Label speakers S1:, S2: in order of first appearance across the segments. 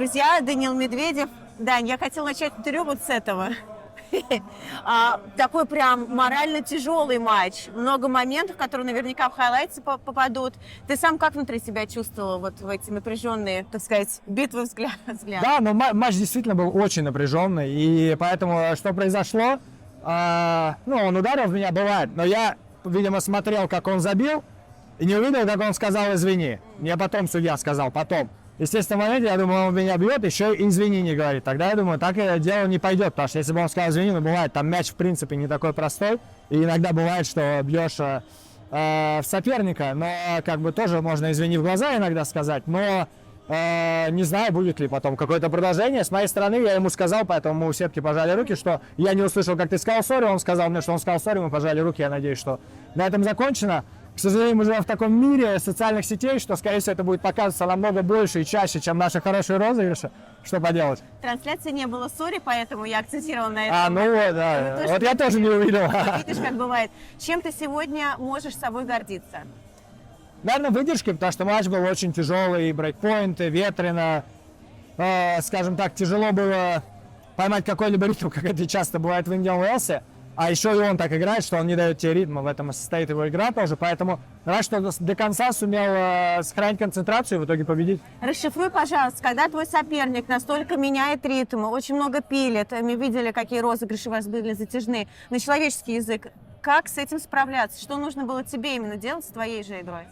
S1: Друзья, Даниил Медведев. Дань, я хотела начать интервью вот с этого. Такой прям морально тяжелый матч. Много моментов, которые наверняка в хайлайтсы попадут. Ты сам как внутри себя чувствовал вот в эти напряженные, так сказать, битвы взглядов?
S2: Да, но матч действительно был очень напряженный. И поэтому, что произошло, он ударил в меня, бывает. Но я, видимо, смотрел, как он забил, и не увидел, как он сказал «извини». Мне потом судья сказал, потом. Естественно, в моменте, я думаю, он меня бьет, еще и «извини» не говорит. Тогда я думаю, так дело не пойдет, потому что если бы он сказал «извини», ну, бывает, там мяч, в принципе, не такой простой. И иногда бывает, что бьешь в соперника, но как бы тоже можно «извини» в глаза иногда сказать, но не знаю, будет ли потом какое-то продолжение. С моей стороны, я ему сказал, поэтому мы у Сетки пожали руки, что я не услышал, как ты сказал «сори», он сказал мне, что он сказал «сори», мы пожали руки, я надеюсь, что на этом закончено. К сожалению, мы живем в таком мире социальных сетей, что, скорее всего, это будет показываться намного больше и чаще, чем наши хорошие розыгрыши. Что поделать?
S1: Трансляции не было ссоры, поэтому я акцентировала на этом.
S2: Да. Вот я тоже не увидел.
S1: Видишь, как бывает. Чем ты сегодня можешь собой гордиться?
S2: Наверное, выдержкой, потому что матч был очень тяжелый, брейкпоинты, ветрено. Скажем так, тяжело было поймать какой-либо ритм, как это часто бывает в Индиан Уэлсе. А еще и он так играет, что он не дает тебе ритма, в этом и состоит его игра тоже. Поэтому рад, что до конца сумел сохранить концентрацию и в итоге победить.
S1: Расшифруй, пожалуйста, когда твой соперник настолько меняет ритм, очень много пилит, мы видели, какие розыгрыши у вас были затяжные, на человеческий язык, как с этим справляться? Что нужно было тебе именно делать с твоей же игрой?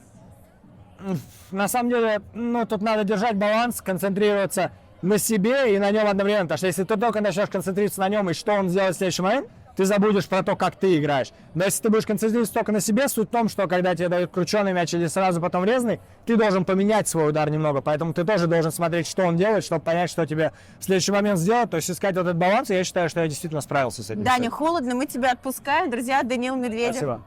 S2: На самом деле, тут надо держать баланс, концентрироваться на себе и на нем одновременно. Потому что если ты только начнешь концентрироваться на нем и что он сделает в следующий момент, ты забудешь про то, как ты играешь. Но если ты будешь концентрироваться только на себе, суть в том, что когда тебе дают крученый мяч или сразу потом резный, ты должен поменять свой удар немного. Поэтому ты тоже должен смотреть, что он делает, чтобы понять, что тебе в следующий момент сделать. То есть искать вот этот баланс, и я считаю, что я действительно справился с этим.
S1: Даня, холодно, мы тебя отпускаем. Друзья, Даниил Медведев.
S2: Спасибо.